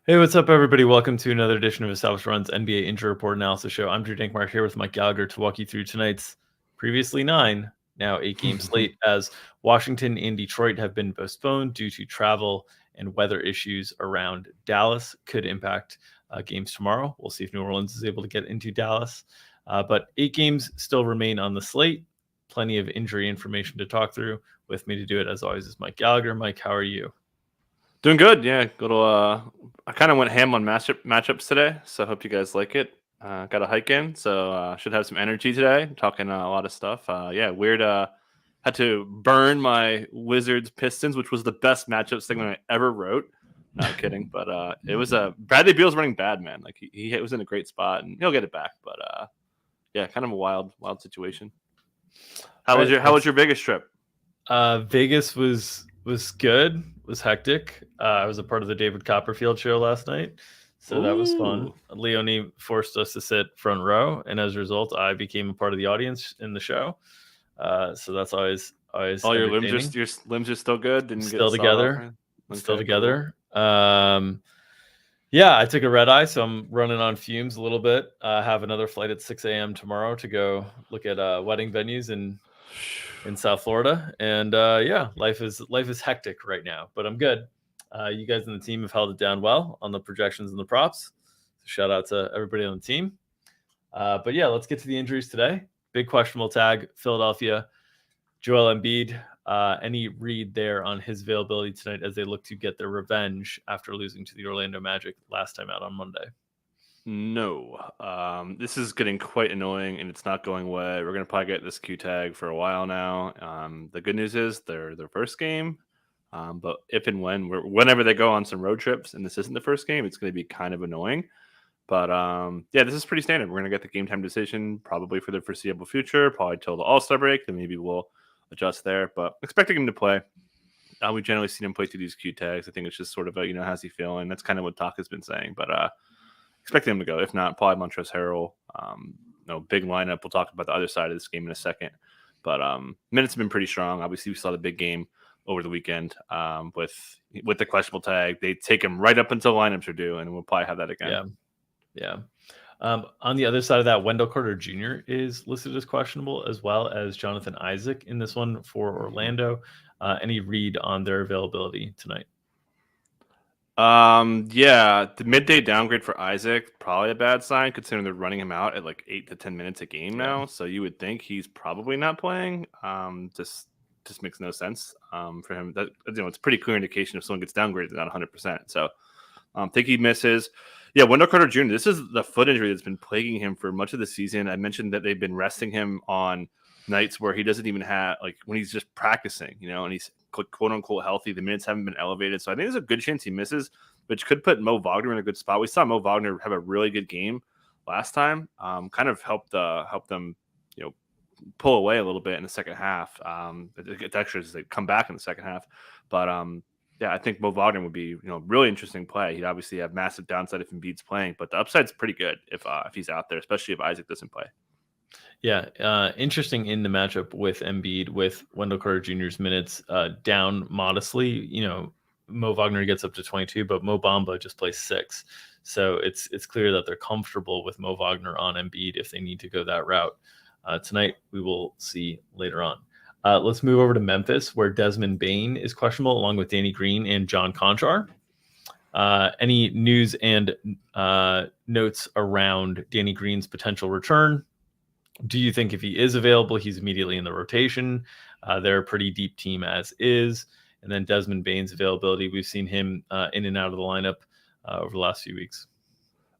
Hey, what's up, everybody? Welcome to another edition of Established Run's NBA Injury Report Analysis Show. I'm Drew Dinkmeyer here with Mike Gallagher to walk you through tonight's previously 9, now 8-game slate, as Washington and Detroit have been postponed due to travel and weather issues around Dallas. Could impact games tomorrow. We'll see if New Orleans is able to get into Dallas. But 8 games still remain on the slate. Plenty of injury information to talk through. With me to do it, as always, is Mike Gallagher. Mike, how are you? Doing good, yeah. I kind of went ham on matchups today, so I hope you guys like it. Got a hike in, so should have some energy today. Talking a lot of stuff. Weird. Had to burn my Wizards Pistons, which was the best matchup segment I ever wrote. Not kidding, but it was Bradley Beal's running bad, man. Like he was in a great spot, and he'll get it back. But kind of a wild wild situation. How was your Vegas trip? Vegas was good. Was hectic. I was a part of the David Copperfield show last night, so that was fun. Leonie forced us to sit front row, and as a result, I became a part of the audience in the show. So that's always all your limbs are still good. Didn't still get together. Okay, still together. Cool. Yeah, I took a red eye, so I'm running on fumes a little bit. I have another flight at 6 a.m. tomorrow to go look at wedding venues in South Florida, and life is hectic right now, but I'm good. You guys on the team have held it down well on the projections and the props. So shout out to everybody on the team. But yeah, let's get to the injuries today. Big questionable tag, Philadelphia, Joel Embiid. Any read there on his availability tonight as they look to get their revenge after losing to the Orlando Magic last time out on Monday? No. This is getting quite annoying, and it's not going away. We're going to probably get this Q tag for a while now. The good news is they're their first game. But if and whenever they go on some road trips, and this isn't the first game, it's going to be kind of annoying. But this is pretty standard. We're going to get the game time decision probably for the foreseeable future, probably till the All-Star break. Then maybe we'll adjust there. But expecting him to play. We generally seen him play through these Q tags. I think it's just sort of how's he feeling? That's kind of what Doc has been saying. But expecting him to go. If not, probably Montrezl Harrell. Big lineup. We'll talk about the other side of this game in a second. But minutes have been pretty strong. Obviously, we saw the big game over the weekend with the questionable tag. They take him right up until lineups are due, and we'll probably have that again. Yeah. On the other side of that, Wendell Carter Jr. is listed as questionable, as well as Jonathan Isaac in this one for Orlando. Any read on their availability tonight? The midday downgrade for Isaac, probably a bad sign considering they're running him out at like 8 to 10 minutes a game now. So you would think he's probably not playing. Just makes no sense for him. That it's a pretty clear indication if someone gets downgraded, they're not 100%. So think he misses. Yeah, Wendell Carter Jr., this is the foot injury that's been plaguing him for much of the season. I mentioned that they've been resting him on nights where he doesn't even have, like when he's just practicing, and he's quote unquote healthy. The minutes haven't been elevated. So I think there's a good chance he misses, which could put Mo Wagner in a good spot. We saw Mo Wagner have a really good game last time. Kind of helped them, pull away a little bit in the second half. It's actually just come back in the second half. But I think Mo Wagner would be, really interesting play. He'd obviously have massive downside if Embiid's playing, but the upside's pretty good if he's out there, especially if Isaac doesn't play. Yeah, interesting in the matchup with Embiid, with Wendell Carter Jr.'s minutes down modestly. Mo Wagner gets up to 22, but Mo Bamba just plays 6. So it's clear that they're comfortable with Mo Wagner on Embiid if they need to go that route. Tonight, we will see later on. Let's move over to Memphis, where Desmond Bane is questionable, along with Danny Green and John Konchar. Any news and notes around Danny Green's potential return? Do you think if he is available, he's immediately in the rotation? They're a pretty deep team as is. And then Desmond Bane's availability, we've seen him in and out of the lineup over the last few weeks.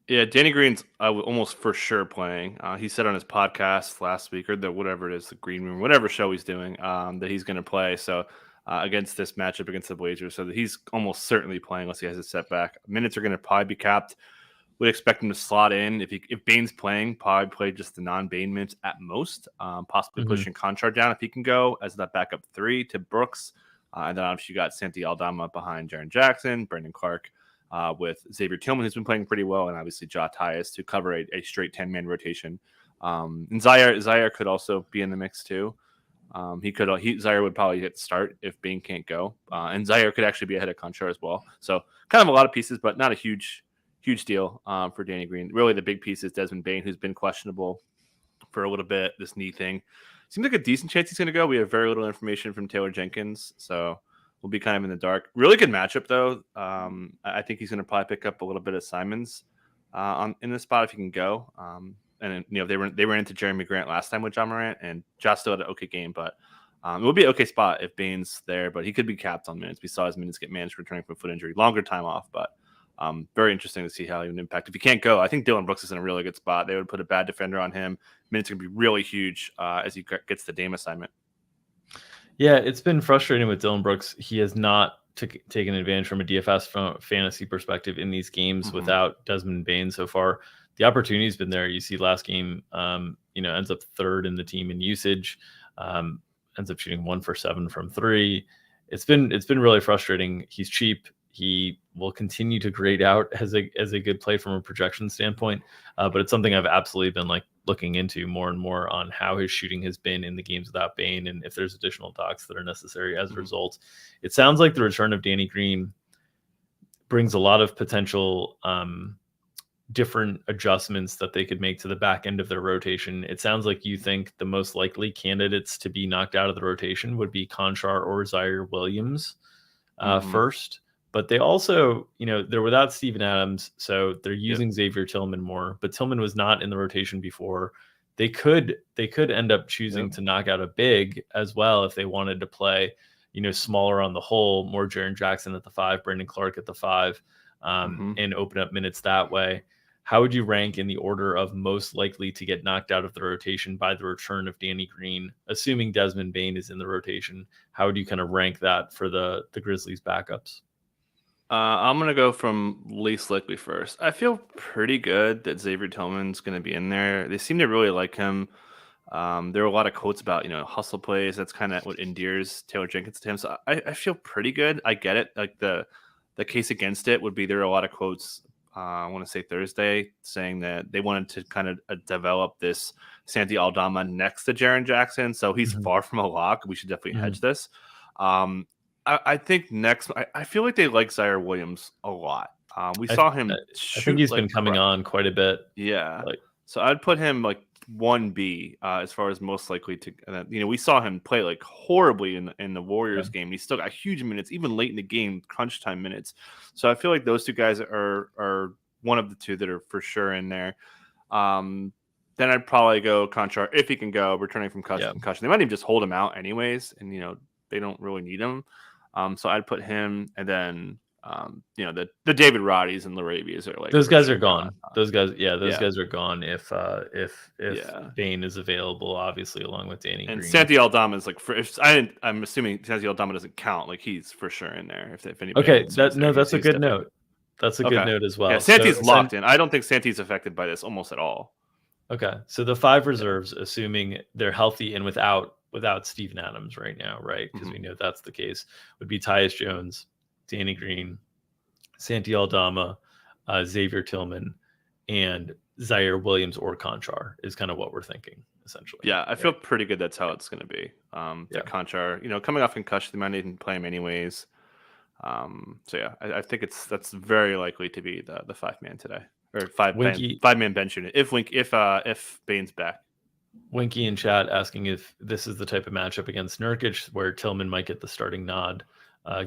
Yeah, Danny Green's almost for sure playing. He said on his podcast last week, or whatever it is, the Green Room, whatever show he's doing, that he's going to play. So against this matchup against the Blazers, so that he's almost certainly playing unless he has a setback. Minutes are going to probably be capped. Would expect him to slot in if Bane's playing, probably play just the non-Bane minutes at most. Possibly pushing Konchar down if he can go as that backup 3 to Brooks, and then obviously you got Santi Aldama behind Jaren Jackson, Brandon Clark. With Xavier Tillman, who's been playing pretty well, and obviously Ja Tyus to cover a straight 10-man rotation. And Zaire could also be in the mix too. Zaire would probably get the start if Bane can't go, and Zaire could actually be ahead of Conchar as well. So kind of a lot of pieces, but not a huge deal for Danny Green. Really, the big piece is Desmond Bane, who's been questionable for a little bit. This knee thing seems like a decent chance he's going to go. We have very little information from Taylor Jenkins, so we'll be kind of in the dark. Really good matchup though. I think he's going to probably pick up a little bit of Simons in this spot if he can go. And they ran into Jeremy Grant last time with John Morant, and Josh still had an okay game, but it would be an okay spot if Bane's there, but he could be capped on minutes. We saw his minutes get managed returning from a foot injury, longer time off, but very interesting to see how he would impact. If he can't go, I think Dylan Brooks is in a really good spot. They would put a bad defender on him. Minutes are going to be really huge as he gets the Dame assignment. Yeah, it's been frustrating with Dylan Brooks. He has not taken advantage from a DFS fantasy perspective in these games without Desmond Bane so far. The opportunity's been there. You see last game, ends up third in the team in usage, ends up shooting 1 for 7 from 3. It's been really frustrating. He's cheap. He will continue to grade out as a good play from a projection standpoint, but it's something I've absolutely been looking into more and more on how his shooting has been in the games without Bane, and if there's additional docs that are necessary as a result. It sounds like the return of Danny Green brings a lot of potential different adjustments that they could make to the back end of their rotation. It sounds like you think the most likely candidates to be knocked out of the rotation would be Conchar or Zaire Williams first. But they also, they're without Steven Adams, so they're using Xavier Tillman more. But Tillman was not in the rotation before. They could end up choosing to knock out a big as well if they wanted to play, smaller on the whole, more Jaren Jackson at the 5, Brandon Clark at the 5, and open up minutes that way. How would you rank in the order of most likely to get knocked out of the rotation by the return of Danny Green, assuming Desmond Bane is in the rotation? How would you kind of rank that for the Grizzlies backups? I'm going to go from least likely first. I feel pretty good that Xavier Tillman's going to be in there. They seem to really like him. There are a lot of quotes about, hustle plays. That's kind of what endears Taylor Jenkins to him. So I feel pretty good. I get it. Like the case against it would be there are a lot of quotes, I want to say Thursday, saying that they wanted to kind of develop this Santi Aldama next to Jaren Jackson. So he's far from a lock. We should definitely hedge this. I think next, I feel like they like Zaire Williams a lot. We saw him. I think he's been coming on quite a bit. Yeah. So I'd put him 1B as far as most likely to. We saw him play horribly in the Warriors game. He still got huge minutes, even late in the game, crunch time minutes. So I feel like those two guys are one of the two that are for sure in there. Then I'd probably go Conchar if he can go, returning from concussion. They might even just hold him out anyways, and they don't really need him. So I'd put him, and then the David Roddies and Larabias are those guys are gone. Those guys are gone if Bane is available, obviously, along with Danny Green. And Santi Aldama is I'm assuming Santi Aldama doesn't count. He's for sure in there. If anybody. Okay, that's a good note. That's a good note as well. Yeah, Santi's locked in. I don't think Santi's affected by this almost at all. Okay, so the 5 reserves, assuming they're healthy and without Steven Adams right now, right? Because we know that's the case, would be Tyus Jones, Danny Green, Santi Aldama, Xavier Tillman, and Zaire Williams or Conchar is kind of what we're thinking, essentially. Yeah, I feel pretty good that's how it's going to be. Conchar, coming off concussion, they might even play him anyways. I think that's very likely to be the 5-man today, or 5-man bench unit if Bane's back. Winky in chat asking if this is the type of matchup against Nurkic where Tillman might get the starting nod,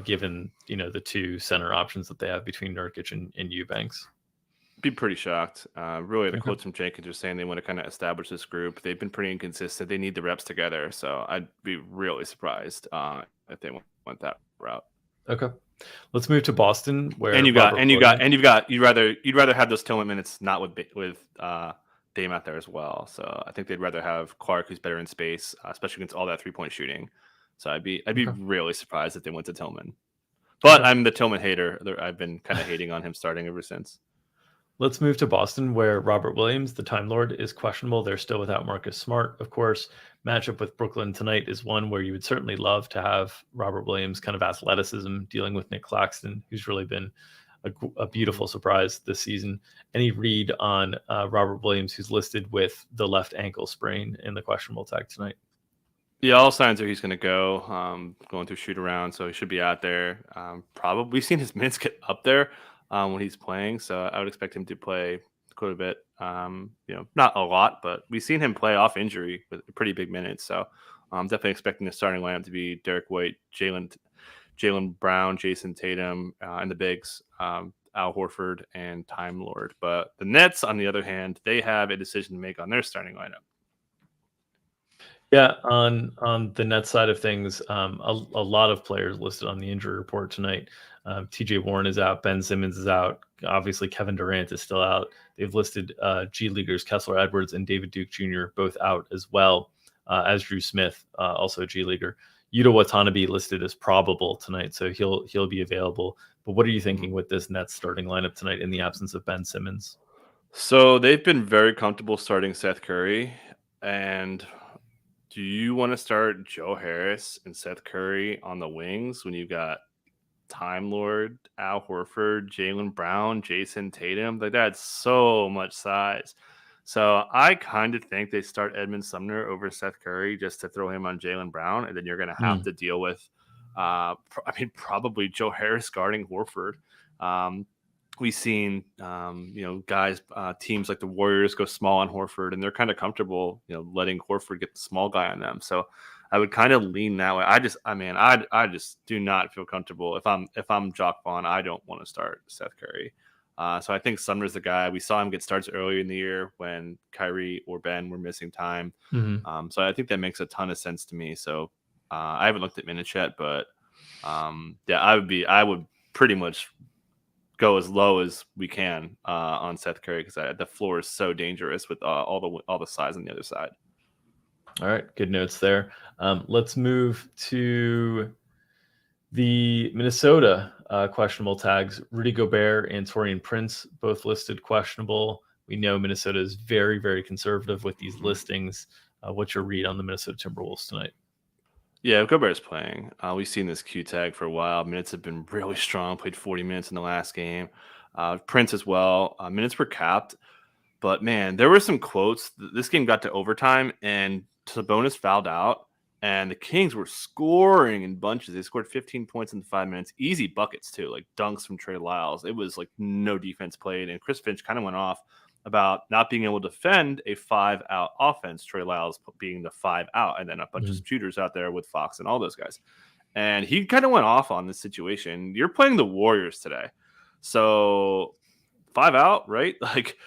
given the 2 center options that they have between Nurkic and Eubanks. Be pretty shocked. Really, the quotes from Jenkins are saying they want to kind of establish this group. They've been pretty inconsistent. They need the reps together, so I'd be really surprised if they went that route. Okay, let's move to Boston, where you'd rather have those Tillman minutes not with Dame out there as well. So I think they'd rather have Clark, who's better in space, especially against all that 3-point shooting. So I'd be really surprised if they went to Tillman. But I'm the Tillman hater. I've been kind of hating on him starting ever since. Let's move to Boston, where Robert Williams, the Time Lord, is questionable. They're still without Marcus Smart, of course. Matchup with Brooklyn tonight is one where you would certainly love to have Robert Williams' kind of athleticism dealing with Nick Claxton, who's really been a beautiful surprise this season. Any read on Robert Williams, who's listed with the left ankle sprain in the questionable tag tonight? Yeah, all signs are he's going to go, going through shoot around, so he should be out there. Probably we've seen his minutes get up there when he's playing, so I would expect him to play quite a bit. Not a lot, but we've seen him play off injury with pretty big minutes. So I'm definitely expecting the starting lineup to be Derek White, Jalen Brown, Jason Tatum, and the bigs, Al Horford, and Time Lord. But the Nets, on the other hand, they have a decision to make on their starting lineup. Yeah, on the net side of things, a lot of players listed on the injury report tonight. TJ Warren is out, Ben Simmons is out. Obviously, Kevin Durant is still out. They've listed G Leaguers Kessler Edwards and David Duke Jr. both out as well, as Drew Smith, also a G Leaguer. Yuta Watanabe listed as probable tonight, so he'll be available. But what are you thinking with this Nets starting lineup tonight in the absence of Ben Simmons? So they've been very comfortable starting Seth Curry. And do you want to start Joe Harris and Seth Curry on the wings when you've got Time Lord, Al Horford, Jalen Brown, Jason Tatum? Like, that's so much size. So I kind of think they start Edmund Sumner over Seth Curry just to throw him on Jalen Brown, and then you're going to have to deal with, probably Joe Harris guarding Horford. We've seen, guys, teams like the Warriors go small on Horford, and they're kind of comfortable, letting Horford get the small guy on them. So I would kind of lean that way. I just do not feel comfortable if I'm Jock Vaughn. I don't want to start Seth Curry. So I think Sumner's the guy. We saw him get starts earlier in the year when Kyrie or Ben were missing time. Mm-hmm. So I think that makes a ton of sense to me. So I haven't looked at minutes yet, but I would pretty much go as low as we can on Seth Curry because the floor is so dangerous with all the size on the other side. All right, good notes there. Let's move to the Minnesota questionable tags. Rudy Gobert and Taurean Prince both listed questionable. We know Minnesota is very, very conservative with these listings. What's your read on the Minnesota Timberwolves tonight? Yeah, Gobert's playing. We've seen this Q tag for a while. Minutes have been really strong. Played 40 minutes in the last game. Prince as well. Minutes were capped. But, man, there were some quotes. This game got to overtime, and Sabonis fouled out, and the Kings were scoring in bunches. They scored 15 points in 5 minutes. Easy buckets, too, like dunks from Trey Lyles. It was like no defense played, and Chris Finch kind of went off about not being able to defend a 5-out offense, Trey Lyles being the 5-out, and then a bunch of shooters out there with Fox and all those guys. And he kind of went off on this situation. You're playing the Warriors today. So 5-out, right? Like,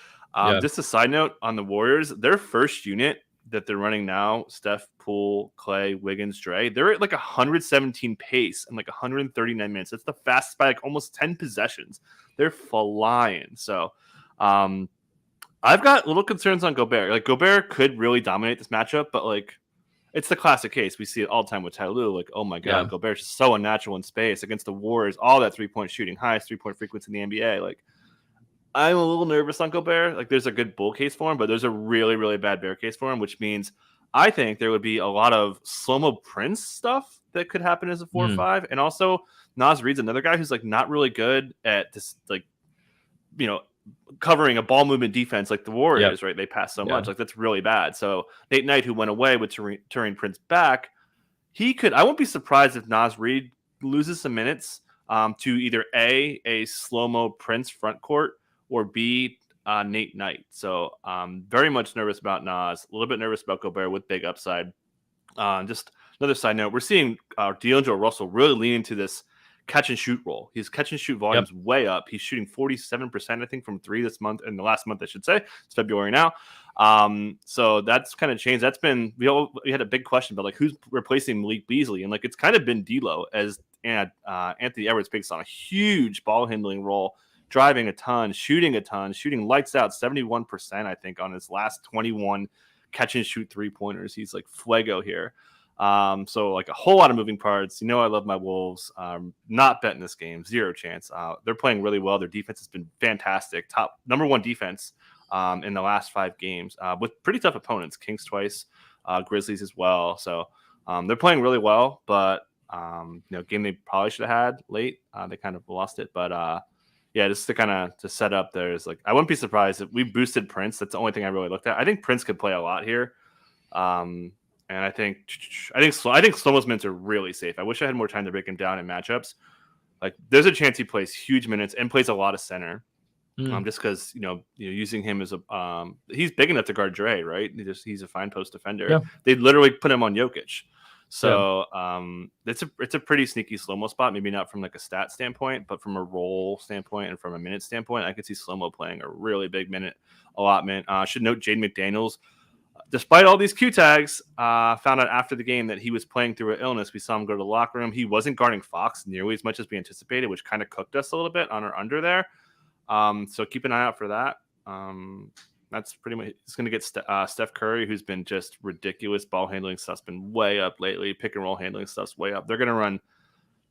just a side note on the Warriors, their first unit that they're running now, Steph, Poole, Clay, Wiggins, Dre, they're at like 117 pace and like 139 minutes. That's the fastest by like almost 10 possessions. They're flying. So I've got little concerns on Gobert. Like, Gobert could really dominate this matchup, but like, it's the classic case. We see it all the time with Ty Lue. Like, oh my God, Gobert's just so unnatural in space against the Warriors. All that 3-point shooting, highest 3-point frequency in the NBA. Like, I'm a little nervous on Gobert. Like, there's a good bull case for him, but there's a really, really bad bear case for him, which means I think there would be a lot of slow-mo Prince stuff that could happen as a 4-5. And also, Naz Reid's another guy who's like not really good at this, like, covering a ball movement defense like the Warriors, right? They pass so much. Like, that's really bad. So Nate Knight, who went away with Taurean Prince back, I won't be surprised if Naz Reid loses some minutes to either a slow-mo Prince front court or B, Nate Knight. So very much nervous about Naz, a little bit nervous about Gobert with big upside. Just another side note, we're seeing D'Angelo Russell really lean into this catch and shoot role. His catch and shoot volume's way up. He's shooting 47%, I think, from three this month, in the last month, I should say. It's February now. So that's kind of changed. That's been, we had a big question about like who's replacing Malik Beasley, and like it's kind of been D'Lo as Anthony Edwards takes on a huge ball handling role, driving a ton, shooting lights out, 71%, I think, on his last 21 catch and shoot 3-pointers. He's like Fuego here. So like a whole lot of moving parts. I love my Wolves. Not betting this game, 0 chance. They're playing really well. Their defense has been fantastic. Top number 1 defense in the last 5 games with pretty tough opponents. Kings twice, Grizzlies as well. So they're playing really well, but game they probably should have had late. They kind of lost it, but just to set up, there's like, I wouldn't be surprised if we boosted Prince. That's the only thing I really looked at. I think Prince could play a lot here. And I think Slomo's minutes are really safe. I wish I had more time to break him down in matchups. Like, there's a chance he plays huge minutes and plays a lot of center. Just because using him as a he's big enough to guard Dre, right? He's a fine post defender. Yeah. They literally put him on Jokic, Yeah. so it's a pretty sneaky slow-mo spot. Maybe not from like a stat standpoint, but from a role standpoint and from a minute standpoint, I could see slow-mo playing a really big minute allotment. I should note Jaden McDaniels, despite all these Q tags, found out after the game that he was playing through an illness. We saw him go to the locker room. He wasn't guarding Fox nearly as much as we anticipated, which kind of cooked us a little bit on our under there. So keep an eye out for that. That's pretty much it's going to get Steph Curry, who's been just ridiculous. Ball handling stuff's been way up lately. Pick and roll handling stuff's way up. They're going to run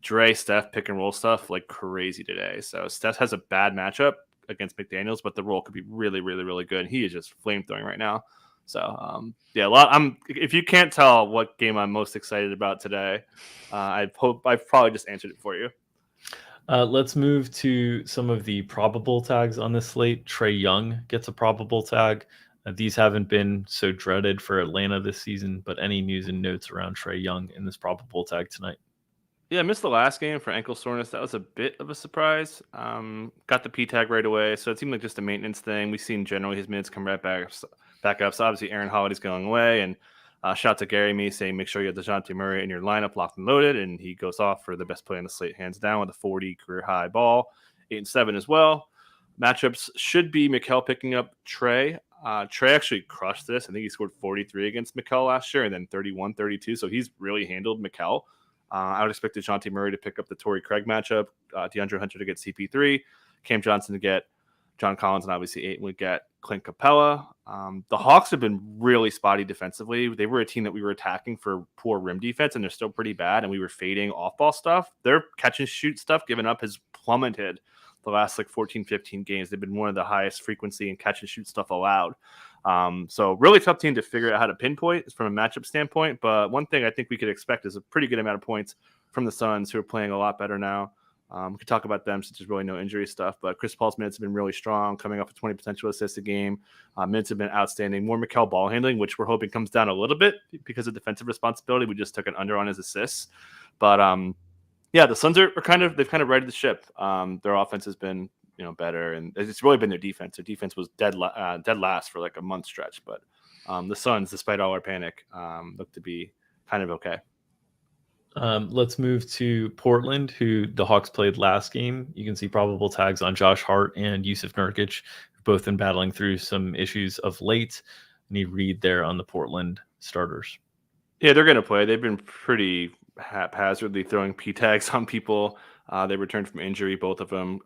Dre, Steph, pick and roll stuff like crazy today. So Steph has a bad matchup against McDaniels, but the role could be really, really, really good. He is just flame throwing right now. So if you can't tell what game I'm most excited about today, I've probably just answered it for you. Let's move to some of the probable tags on this slate. Trae Young gets a probable tag. These haven't been so dreaded for Atlanta this season, but any news and notes around Trae Young in this probable tag tonight? Yeah, I missed the last game for ankle soreness. That was a bit of a surprise. Got the P tag right away, so it seemed like just a maintenance thing. We've seen generally his minutes come right back up. So obviously Aaron Holiday's going away, and shout out to Gary Me saying make sure you have DeJounte Murray in your lineup locked and loaded, and he goes off for the best play on the slate hands down with a 40 career high ball, 8 and 7 as well. Matchups should be Mikal picking up Trae. Trae actually crushed this. I think he scored 43 against Mikal last year and then 31, 32. So he's really handled Mikal. I would expect DeJounte Murray to pick up the Torrey Craig matchup, DeAndre Hunter to get CP3, Cam Johnson to get John Collins, and obviously Ayton would get Clint Capella. The Hawks have been really spotty defensively. They were a team that we were attacking for poor rim defense, and they're still pretty bad, and we were fading off-ball stuff. Their catch-and-shoot stuff given up has plummeted the last 14, 15 games. They've been one of the highest frequency and catch-and-shoot stuff allowed. So really tough team to figure out how to pinpoint from a matchup standpoint. But one thing I think we could expect is a pretty good amount of points from the Suns, who are playing a lot better now. We could talk about them since there's really no injury stuff. But Chris Paul's minutes have been really strong, coming off of 20 potential assists a game. Minutes have been outstanding. More Mikal ball handling, which we're hoping comes down a little bit because of defensive responsibility. We just took an under on his assists. But the Suns they've kind of righted the ship. Their offense has been better, and it's really been their defense. Their defense was dead last for a month stretch, but the Suns, despite all our panic, look to be kind of okay. Let's move to Portland, who the Hawks played last game. You can see probable tags on Josh Hart and Yusuf Nurkic, both been battling through some issues of late. Need read there on the Portland starters. Yeah, they're going to play. They've been pretty haphazardly throwing P tags on people. They returned from injury, both of them.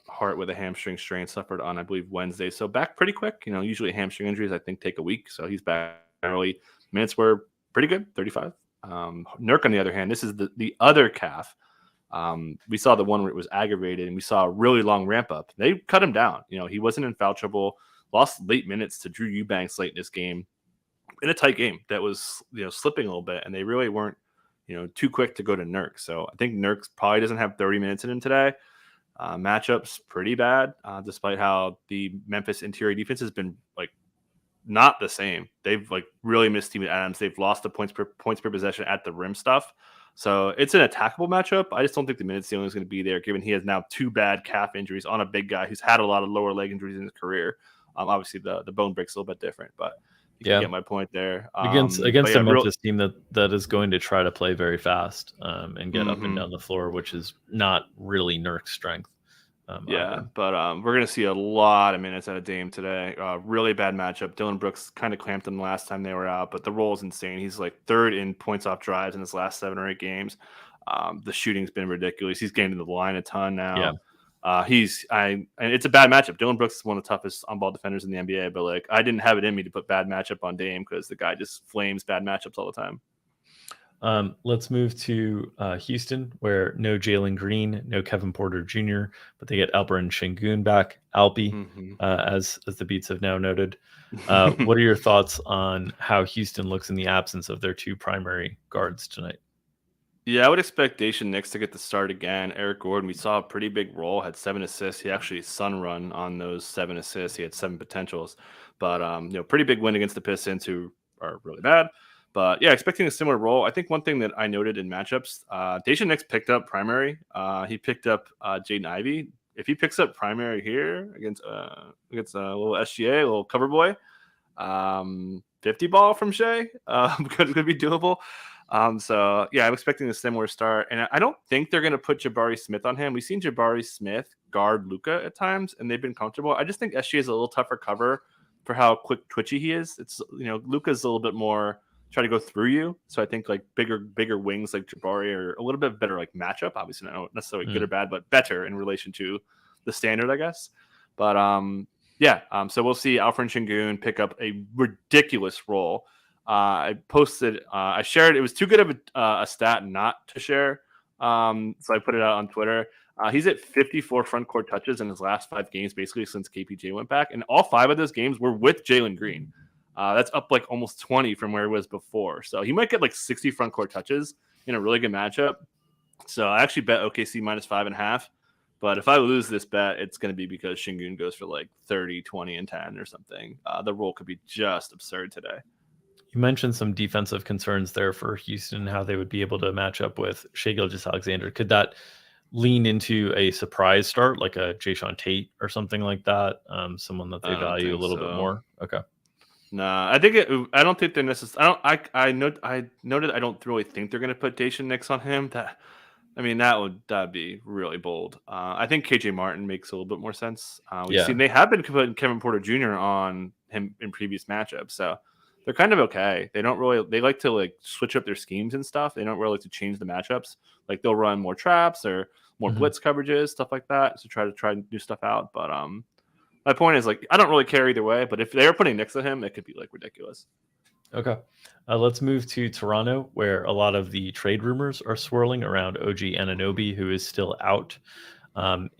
Hart with a hamstring strain suffered on, I believe, Wednesday. So back pretty quick. Usually hamstring injuries, I think, take a week. So he's back early. Minutes were pretty good, 35. Nurk, on the other hand, this is the other calf. We saw the one where it was aggravated, and we saw a really long ramp up. They cut him down. He wasn't in foul trouble. Lost late minutes to Drew Eubanks late in this game, in a tight game that was slipping a little bit, and they really weren't too quick to go to Nurk. So I think Nurk probably doesn't have 30 minutes in him today. Matchups pretty bad, despite how the Memphis interior defense has been not the same. They've really missed Steven Adams. They've lost the points per possession at the rim stuff. So it's an attackable matchup. I just don't think the minute ceiling is going to be there, given he has now 2 bad calf injuries on a big guy who's had a lot of lower leg injuries in his career. Obviously the bone break's a little bit different, but you can get my point there. Against a Memphis team that is going to try to play very fast and get up and down the floor, which is not really Nurk's strength. But we're going to see a lot of minutes out of Dame today. Really bad matchup. Dylan Brooks kind of clamped him last time they were out, but the role is insane. He's 3rd in points off drives in his last 7 or 8 games. The shooting's been ridiculous. He's getting to the line a ton now. Yeah. And it's a bad matchup. Dylan Brooks is one of the toughest on-ball defenders in the NBA, but I didn't have it in me to put bad matchup on Dame because the guy just flames bad matchups all the time. Let's move to Houston, where no Jalen Green, no Kevin Porter Jr., but they get Alperen Sengun back, Alpi, as the beats have now noted. What are your thoughts on how Houston looks in the absence of their 2 primary guards tonight? Yeah, I would expect Dacian Nix to get the start again. Eric Gordon, we saw a pretty big role, had 7 assists. He actually sun run on those 7 assists. He had 7 potentials. But, pretty big win against the Pistons, who are really bad. But yeah, expecting a similar role. I think one thing that I noted in matchups, Daisha Nix picked up primary. He picked up Jaden Ivey. If he picks up primary here against a little SGA, a little cover boy, 50 ball from Shea could be doable. So yeah, I'm expecting a similar start, and I don't think they're going to put Jabari Smith on him. We've seen Jabari Smith guard Luka at times, and they've been comfortable. I just think SGA is a little tougher cover for how quick twitchy he is. It's Luka's a little bit more try to go through you. So I think like bigger wings like Jabari are a little bit better like matchup. Obviously not necessarily good or bad, but better in relation to the standard, I guess. But so we'll see Alfred Şengün pick up a ridiculous role. I shared, it was too good of a stat not to share. So I put it out on Twitter. He's at 54 front court touches in his last 5 games, basically since KPJ went back. And all 5 of those games were with Jalen Green. That's up like almost 20 from where it was before. So he might get like 60 front court touches in a really good matchup. So I actually bet OKC minus 5.5. But if I lose this bet, it's going to be because Şengün goes for like 30, 20, and 10 or something. The role could be just absurd today. You mentioned some defensive concerns there for Houston, how they would be able to match up with Shai Gilgeous-Alexander. Could that lean into a surprise start, like a Jayshawn Tate or something like that? Someone that they value a little bit more? Okay. Nah, I don't think they're necessarily. I noted. I don't really think they're going to put Daisha Nix on him. That'd be really bold. I think KJ Martin makes a little bit more sense. We've seen they have been putting Kevin Porter Jr. on him in previous matchups, so they're kind of okay. They like to like switch up their schemes and stuff. They don't really like to change the matchups. Like they'll run more traps or more blitz coverages, stuff like that, to try new stuff out. But my point is, like, I don't really care either way, but if they're putting Knicks on him, it could be like ridiculous. Okay. Let's move to Toronto, where a lot of the trade rumors are swirling around OG Anunoby, who is still out.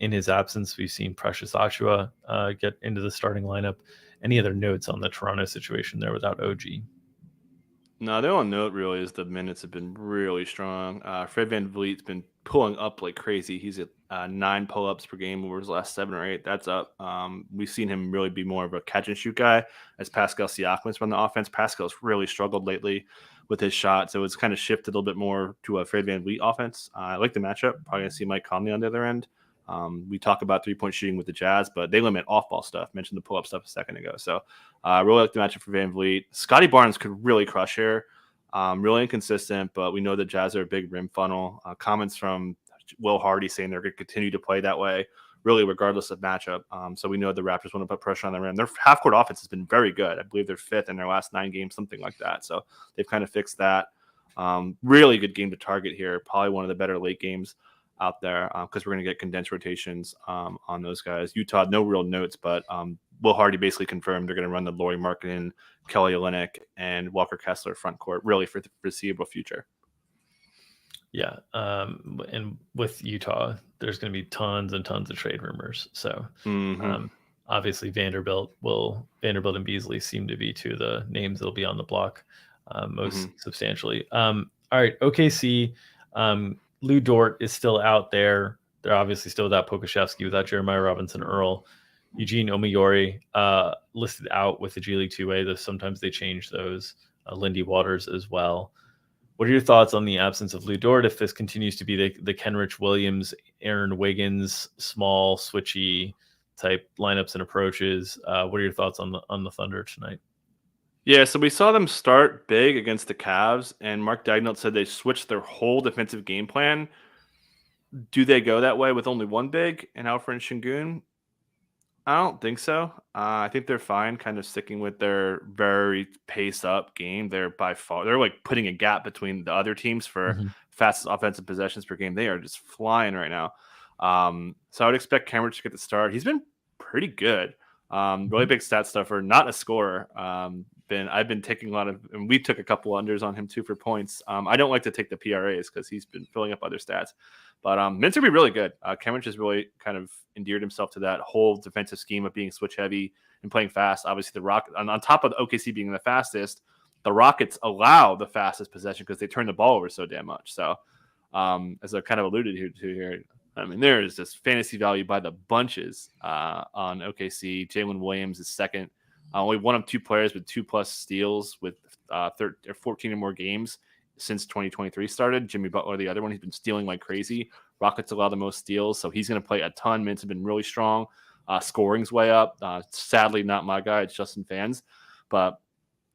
In his absence, we've seen Precious Achiuwa get into the starting lineup. Any other notes on the Toronto situation there without OG? No, the only note really is the minutes have been really strong. Fred VanVleet's been pulling up like crazy. He's at 9 pull-ups per game over his last 7 or 8. That's up. We've seen him really be more of a catch-and-shoot guy as Pascal Siakam's run the offense. Pascal's really struggled lately with his shot, so it's kind of shifted a little bit more to a Fred VanVleet offense. I like the matchup. Probably going to see Mike Conley on the other end. We talk about 3-point shooting with the Jazz, but they limit off-ball stuff. Mentioned the pull-up stuff a second ago. So I really like the matchup for VanVleet. Scotty Barnes could really crush here. Really inconsistent, but we know the Jazz are a big rim funnel. Comments from Will Hardy saying they're going to continue to play that way, really regardless of matchup. So we know the Raptors want to put pressure on the rim. Their half-court offense has been very good. I believe they're 5th in their last 9 games, something like that. So they've kind of fixed that. Really good game to target here. Probably one of the better late games out there because we're going to get condensed rotations on those guys. Utah, no real notes, but Will Hardy basically confirmed they're going to run the Lauri Markkanen, Kelly Olynyk, and Walker Kessler front court really for the foreseeable future. Yeah, and with Utah, there's going to be tons and tons of trade rumors. So obviously Vanderbilt and Beasley seem to be 2 of the names that'll be on the block most substantially. All right, OKC. Lou Dort is still out there. They're obviously still without Pokusevski, without Jeremiah Robinson Earl. Eugene Omoyori listed out with the G League 2A, though sometimes they change those. Lindy Waters as well. What are your thoughts on the absence of Lou Dort if this continues to be the Kenrich Williams, Aaron Wiggins, small, switchy type lineups and approaches? What are your thoughts on the Thunder tonight? Yeah, so we saw them start big against the Cavs, and Mark Daigneault said they switched their whole defensive game plan. Do they go that way with only one big and Alfred Şengün? I don't think so. I think they're fine kind of sticking with their very paced up game. They're like putting a gap between the other teams for fastest offensive possessions per game. They are just flying right now. So I would expect Cameron to get the start. He's been pretty good. Really big stat stuffer, not a scorer. I've been taking a lot of, and we took a couple unders on him too for points. I don't like to take the PRAs because he's been filling up other stats. But Mints will be really good. Cameron has really kind of endeared himself to that whole defensive scheme of being switch heavy and playing fast. Obviously, the Rockets, on top of the OKC being the fastest, the Rockets allow the fastest possession because they turn the ball over so damn much. So, as I kind of alluded to here, I mean, there is just fantasy value by the bunches on OKC. Jalen Williams is second. Only one of 2 players with 2+ steals with 14 or more games since 2023 started. Jimmy Butler, the other one, he's been stealing like crazy. Rockets allow the most steals, so he's going to play a ton. Mints have been really strong. Scoring's way up. Sadly, not my guy. It's Justin Fans. But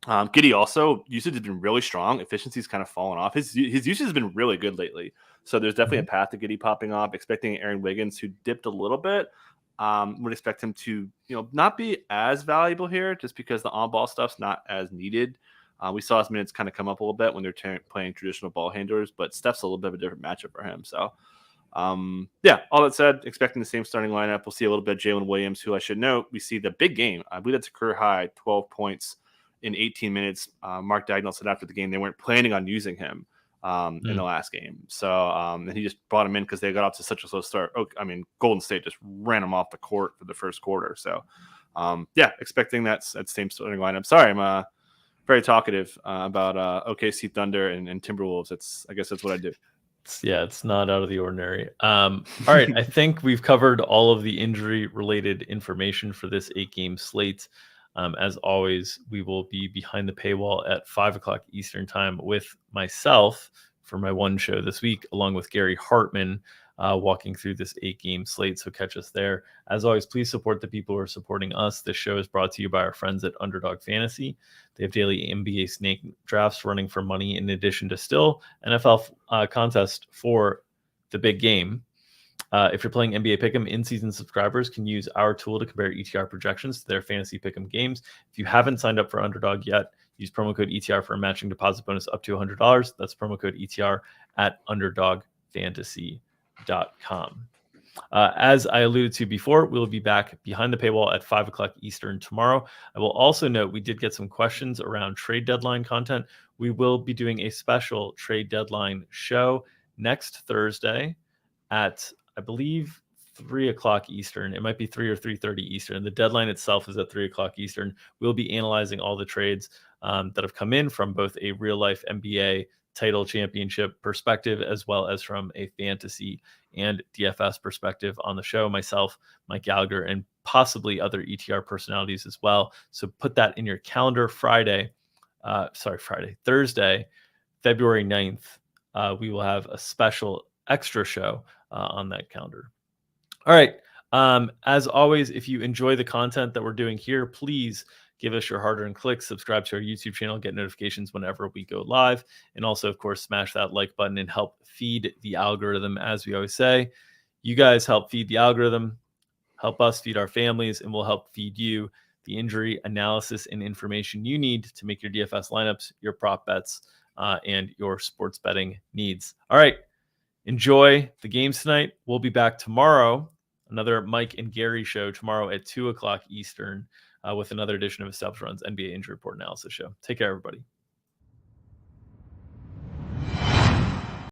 Giddey also, usage has been really strong. Efficiency's kind of fallen off. His usage has been really good lately. So there's definitely a path to Giddey popping off. Expecting Aaron Wiggins, who dipped a little bit, would expect him to, not be as valuable here, just because the on-ball stuff's not as needed. We saw his minutes kind of come up a little bit when they're playing traditional ball handlers, but Steph's a little bit of a different matchup for him. So, all that said, expecting the same starting lineup. We'll see a little bit of Jalen Williams, who I should note, we see the big game. I believe that's a career high, 12 points in 18 minutes. Mark Dagnall said after the game they weren't planning on using him in the last game. So, and he just brought him in because they got off to such a slow start. Golden State just ran him off the court for the first quarter. So, expecting that same starting lineup. Sorry, I'm very talkative about OKC Thunder and Timberwolves. I guess that's what I do. It's not out of the ordinary. All right, I think we've covered all of the injury-related information for this 8-game slate. As always, we will be behind the paywall at 5 o'clock Eastern time with myself for my one show this week, along with Gary Hartman, walking through this 8-game slate. So catch us there. As always, please support the people who are supporting us. This show is brought to you by our friends at Underdog Fantasy. They have daily NBA snake drafts running for money, in addition to still NFL contest for the big game. If you're playing NBA Pick'em, in-season subscribers can use our tool to compare ETR projections to their fantasy Pick'em games. If you haven't signed up for Underdog yet, use promo code ETR for a matching deposit bonus up to $100. That's promo code ETR at underdogfantasy.com. As I alluded to before, we'll be back behind the paywall at 5 o'clock Eastern tomorrow. I will also note we did get some questions around trade deadline content. We will be doing a special trade deadline show next Thursday at, I believe, 3 o'clock Eastern. It might be 3 or 3:30 Eastern. The deadline itself is at 3 o'clock Eastern. We'll be analyzing all the trades that have come in from both a real-life NBA title championship perspective, as well as from a fantasy and DFS perspective on the show. Myself, Mike Gallagher, and possibly other ETR personalities as well. So put that in your calendar. Thursday, February 9th, we will have a special extra show on that calendar. All right. As always, if you enjoy the content that we're doing here, please give us your hard-earned clicks, subscribe to our YouTube channel, get notifications whenever we go live, and also, of course, smash that like button and help feed the algorithm. As we always say, you guys help feed the algorithm, help us feed our families, and we'll help feed you the injury analysis and information you need to make your DFS lineups, your prop bets, and your sports betting needs. All right. Enjoy the games tonight. We'll be back tomorrow, another Mike and Gary show tomorrow at 2 o'clock Eastern with another edition of Established Run's NBA Injury Report Analysis Show. Take care, everybody.